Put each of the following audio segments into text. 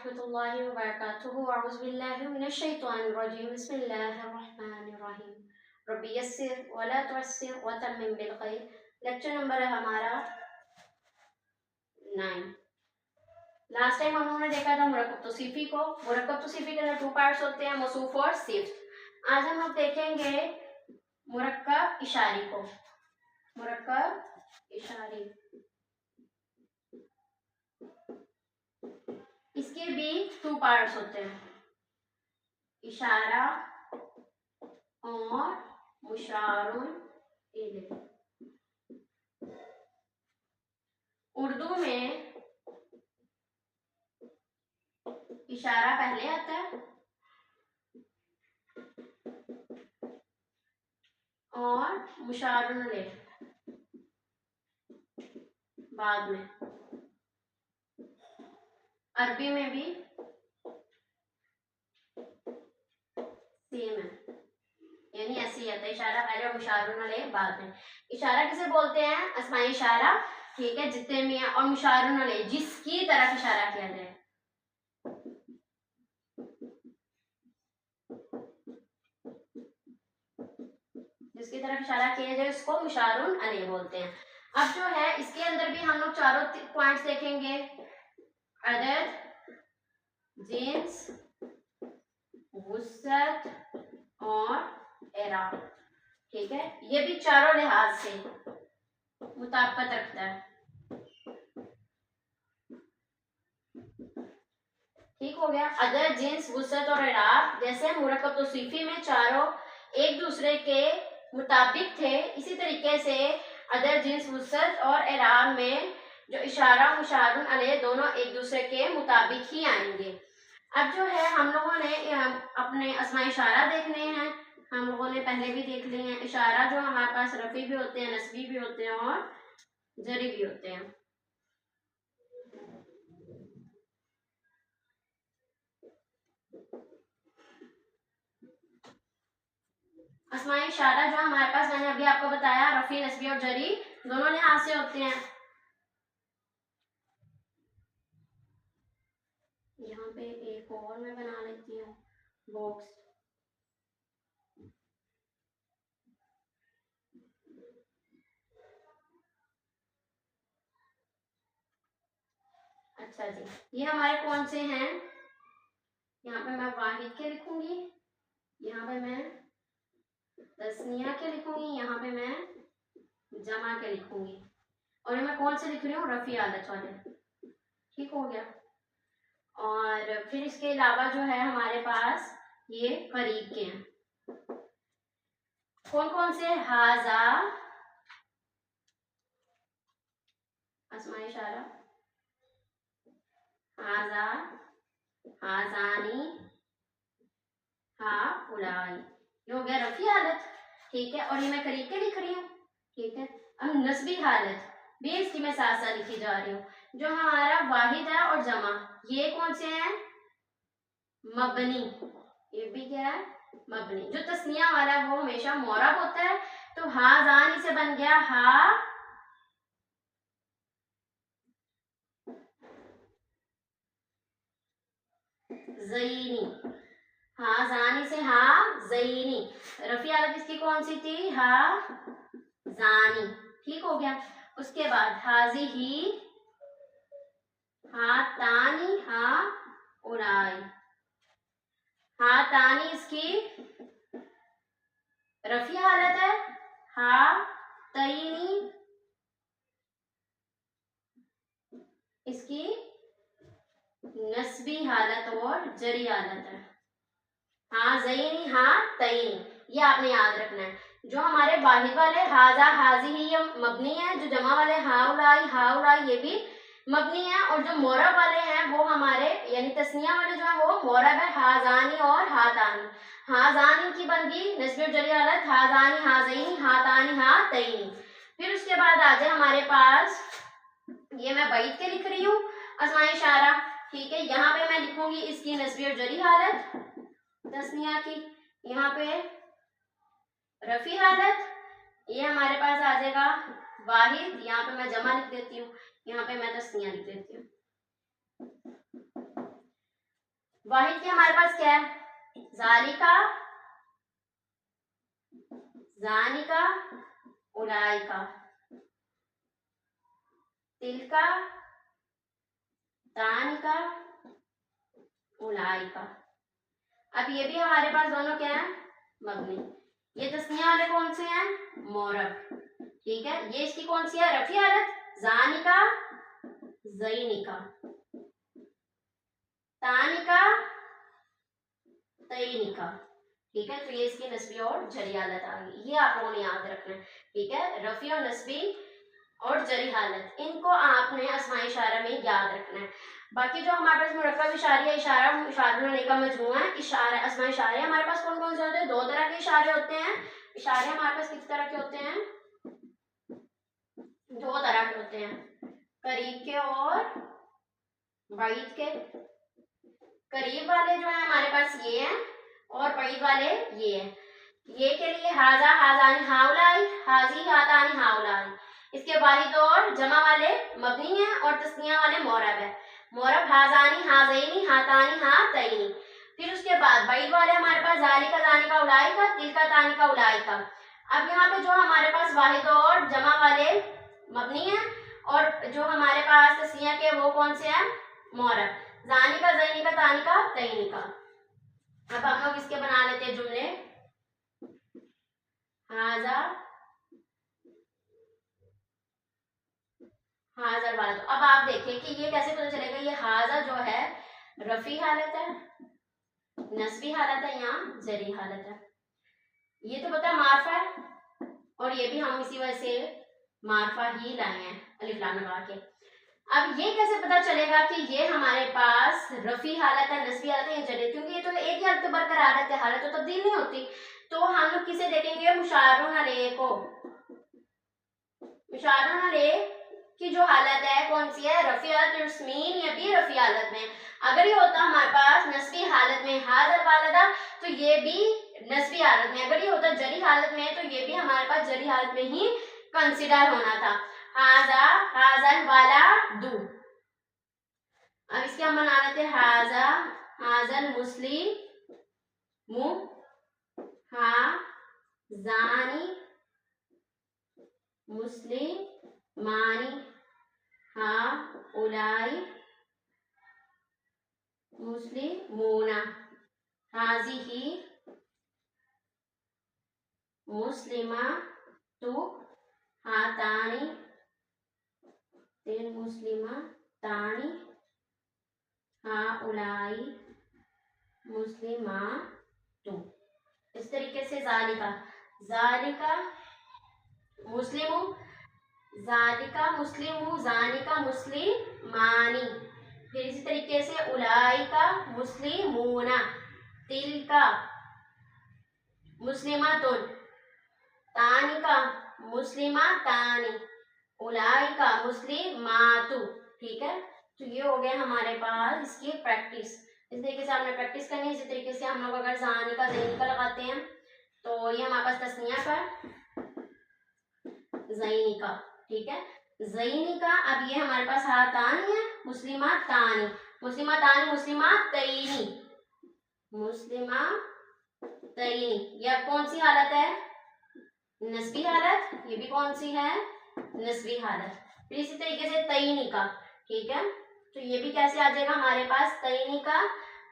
वरहमतुल्लाहि वबरकातुहू। अऊज़ु बिल्लाहि मिनश शैतानिर रजीम। बिस्मिल्लाहिर रहमानिर रहीम। रब्बी यस्सिर वला तुअस्सिर वतम्मिम बिल खैर। लेक्चर नंबर है हमारा 9। लास्ट टाइम हम लोगों ने देखा था मुरक्कब तौसीफी को। मुरक्कब तौसीफी के अंदर 2 पार्ट्स होते हैं, मौसूफ और सिफ्त। आज हम देखेंगे मुरक्कब इशारी को। मुरक्कब इशारी, इसके भी 2 पार्ट्स होते हैं, इशारा और मुशारुन इलैह। उर्दू में इशारा पहले आता है और मुशारुन इलैह बाद में। अरबी में भी सेम है, यानी ऐसे ही आता है, इशारा पहले और मुशारुन इलैह बाद में। इशारा किसे बोलते हैं? अस्माए इशारा, ठीक है, जितने में है। और मुशारुन इलैह, जिसकी तरफ इशारा किया जाए। जिसकी तरफ इशारा किया जाए उसको मुशारुन इलैह बोलते हैं। अब जो है इसके अंदर भी हम लोग चारों पॉइंट्स देखेंगे, अदद, जिन्स, वुसअत और एराब, ठीक है। ये भी चारों लिहाज से मुताबिकत रखता है, ठीक हो गया। अदद, जिन्स, वुसअत और एराब जैसे मुरक्कब तौसीफी में चारों एक दूसरे के मुताबिक थे, इसी तरीके से अदद, जिन्स, वुसअत और एराब में जो इशारा मुशारुन इलैह दोनों एक दूसरे के मुताबिक ही आएंगे। अब जो है हम लोगों ने अपने अस्माए इशारा देखने हैं, हम लोगों ने पहले भी देख लिए हैं। इशारा जो हमारे पास रफी भी होते हैं, नस्बी भी होते हैं और जरी भी होते हैं। अस्माए इशारा जो हमारे पास, मैंने अभी आपको बताया, रफी, नस्बी और जरी दोनों लिहाज से होते हैं। यहाँ पे एक और मैं बना लेती हूँ बॉक्स। अच्छा जी, ये हमारे कौन से हैं? यहाँ पे मैं वाहिद के लिखूंगी, यहाँ पे मैं तस्निया के लिखूंगी, यहाँ पे मैं जमा के लिखूंगी, और मैं कौन से लिख रही हूँ? रफी आदत वाले, ठीक हो गया। और फिर इसके अलावा जो है हमारे पास ये करीब के हैं, कौन कौन से? हाजा, अस्माए इशारा, हाजा, हाजानी, हा उलाई, ये हो गया रफी हालत, ठीक है। और ये मैं करीब के लिख रही हूँ, ठीक है। अब नस्बी हालत भी इसकी मैं साथ साथ लिखी जा रही हूँ। जो हमारा वाहिद है और जमा, ये कौन से हैं? मबनी, ये भी क्या है? मबनी। जो तस्निया वाला है वो हमेशा मोरब होता है, तो हाजानी से बन गया हा ज़ईनी, हाजानी से हा ज़ईनी। रफी हालत इसकी कौन सी थी? हा जानी, ठीक हो गया। उसके बाद हाजी ही, हा तानी, हा उड़ाई, हा तानी इसकी रफी हालत है, हा तईनी इसकी नस्बी हालत और जरी हालत है, हाँ ज़ईनी, हाँ तईनी, ये आपने याद रखना है। जो हमारे वाहिद वाले हाजा हाजी ही ये मबनी है, जो जमा वाले हाउलाई ये भी मबनी है, और जो मोरब वाले हैं वो हमारे यानी तस्निया वाले जो है वो मोरब है, हाजानी और हातानी। हाजानी की बन गई नस्बी और जरी हालत, हाजानी, हाज़ईनी, हातानी, हा तईनी। फिर उसके बाद आ जाए हमारे पास, ये मैं बैत के लिख रही हूँ अस्माए इशारा, ठीक है। यहाँ पे मैं लिखूंगी इसकी नस्बी और जरी हालत तस्निया की, यहाँ पे रफी हालत, ये हमारे पास आ जाएगा वाहिद, यहाँ पे मैं जमा लिख देती हूँ, यहाँ पे मैं तस्निया लिख देती हूँ। वाहिद की हमारे पास क्या है? जालिका, जानिका, उलाइका, तिलका, तानिका, उलाइका। अब ये भी हमारे पास दोनों क्या है? मबनी। ये तस्निया वाले कौन से हैं? मोरब। ठीक है, ये इसकी कौन सी है? रफी हालत, जानिका, ज़ईनिका, तानिका, तईनिका। ठीक है, तो ये इसकी नस्बी और जरी हालत आ गई। ये आप लोगों ने याद रखना है। ठीक है, रफी और नस्बी और जरी हालत, इनको आपने अस्माए इशारा में याद रखना है। बाकी जो हमारे पास मुरक्कब इशारिया, इशारा इशारे का मजमूआ है, इशारा अस्माए इशारे हमारे पास कौन कौन से होते हैं? दो तरह के इशारे होते हैं। इशारे हमारे पास किस तरह के होते हैं? दो तरह के होते हैं, करीब के और बाईद के। करीब वाले जो है हमारे पास ये हैं और बाईद वाले ये हैं। ये के लिए हाजा, हाजानी, हाउलाई, हाजी, हातानी, हाउलाई। इसके वाहिद और जमा वाले मबनी है और तस्निया वाले मोरब है। मोरब हाजानी, हाजैनी, हातानी, हातैनी। फिर उसके बाद बाईद वाले हमारे पास जालिका, जानिका, उलाइका, तिलका, तानिका, उलाइका। अब यहाँ पे जो हमारे पास वाहिद और जमा वाले मबनी है और जो हमारे पास तस्निया के वो कौन से हैं? मोरब, जानिका, ज़ैनिका, तानिका, तैनिका। अब हम लोग इसके बना लेते हैं जुमले। हाजा, हाजर वाला। तो अब आप देखिए कि ये कैसे पता चलेगा? ये हाजा जो है रफी हालत है, नस्बी हालत है या जरी हालत है। ये तो पता मारफा है और ये भी हम इसी वजह से मारफा ही लाए हैं अलिफ लाम लगा के। अब ये कैसे पता चलेगा कि ये हमारे पास रफी हालत है, नस्बी हालत है या जरी? क्योंकि ये तो एक ही हालत तो बरकरार रहती है, हालत तो तब्दील नहीं होती। तो हम लोग किसे देखेंगे? मुशारुन अलैह को। मुशारुन अलैह की जो हालत है कौन सी है? रफी हालत। मीन ये भी रफी हालत में। अगर ये होता हमारे पास नस्बी हालत में हाजर वाला था तो ये भी नस्बी हालत में। अगर ये होता जरी हालत में तो ये भी हमारे पास जरी हालत में ही कंसिडर होना था। हाजा, हाजर वाला दू। अब इसके हम बना लेते हैं हाजा, हाजर मुस्लिम मु, हा जानी, मुस्लिम मानी, हा उलाई, मुस्लिमूना, हाजिही मुस्लिमा तु, हातानी, तिल मुस्लिमा तानी, हा उलाई मुस्लिमा तु। इस तरीके से जालिका, जालिका मुस्लिमु, जालिका मुस्लिमु, जानिका मुस्लिमानी। फिर इसी तरीके से उलाइका मुस्लिमूना, तिलका मुस्लिमातुन, तानिका मुस्लिमातानी, उलाइका मुस्लिमातु। ठीक है, तो ये हो गया हमारे पास इसकी प्रैक्टिस। इस तरीके से आपने प्रैक्टिस करनी है। इसी तरीके से हम लोग अगर जानिका, ज़ैनिका लगाते हैं तो ये हमारे पास तस्निया का ज़ैनिका। ठीक है, ज़ैनिका। अब ये हमारे पास हातानी है, मुस्लिमा तानी, मुस्लिमा तानी, मुस्लिमा तईनी, मुस्लिमा तईनी। ये अब कौन सी हालत है? नस्बी हालत। ये भी कौन सी है? नस्बी हालत। फिर इसी तरीके से तईनिका। ठीक है, तो ये भी कैसे आ जाएगा हमारे पास? तईनिका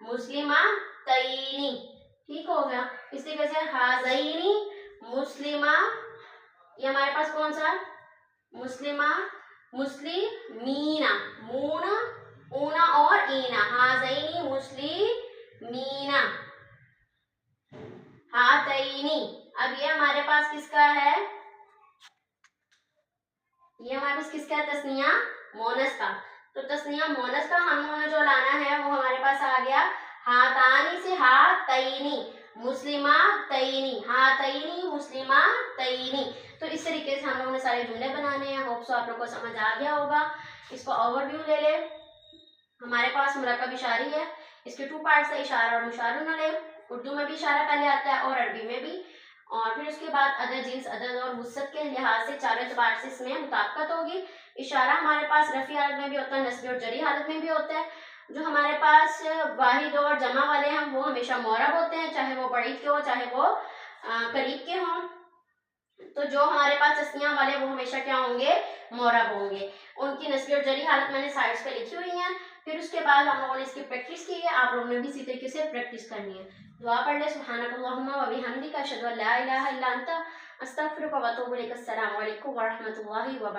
मुस्लिमा तईनी। ठीक हो गया। इस तरीके से हाजैनी मुस्लिमा, ये हमारे पास कौन सा? मुस्लिमा, मुस्लिमीना, मूना, ऊना और ईना, हाजैनी मुस्लिमीना, हातैनी। अब ये हमारे पास किसका है? ये हमारे पास किसका है? तस्निया मोनस का। तो तस्निया मोनस का हम लोगों ने जो लाना है वो हमारे पास आ गया हातानी से हातैनी, मुस्लिमा तईनी, हातैनी मुस्लिमा तईनी। तो इस तरीके से हम लोगों ने सारे जुमले बनाने हैं। होप सो आप लोग को समझ आ गया होगा। इसको ओवरव्यू ले ले। हमारे पास मुरक्कब इशारी है, इसके 2 पार्ट्स है, इशारा और मुशारुन अलैह। उर्दू में भी इशारा पहले आता है और अरबी में भी। और फिर उसके बाद अदद, जिन्स, अदद और वुसअत के लिहाज से चारों एतबार से इसमें मुताबिकत होगी। इशारा हमारे पास रफी हालत में भी होता है, नस्बी और जरी हालत में भी होता है। जो हमारे पास वाहिद और जमा वाले हैं वो हमेशा मोरब होते हैं, चाहे वो बईद के हो चाहे वो करीब के हों। तो जो हमारे पास तस्निया वाले वो हमेशा क्या होंगे, मोरब होंगे। उनकी नस्बी और जरी हालत मैंने साइड्स पे लिखी हुई हैं। फिर उसके बाद हम लोगों ने इसकी प्रैक्टिस की है, आप लोगों ने भी इसी तरीके से प्रैक्टिस करनी है। दुआ पढ़ ले, सुब्हानकल्लाहुम्मा व बिहम्दिका अशहदु अल्ला इलाहा इल्ला अंता अस्तगफिरुका व अतूबु इलैक। अस्सलामु अलैकुम व रहमतुल्लाहि व बरकातुहू।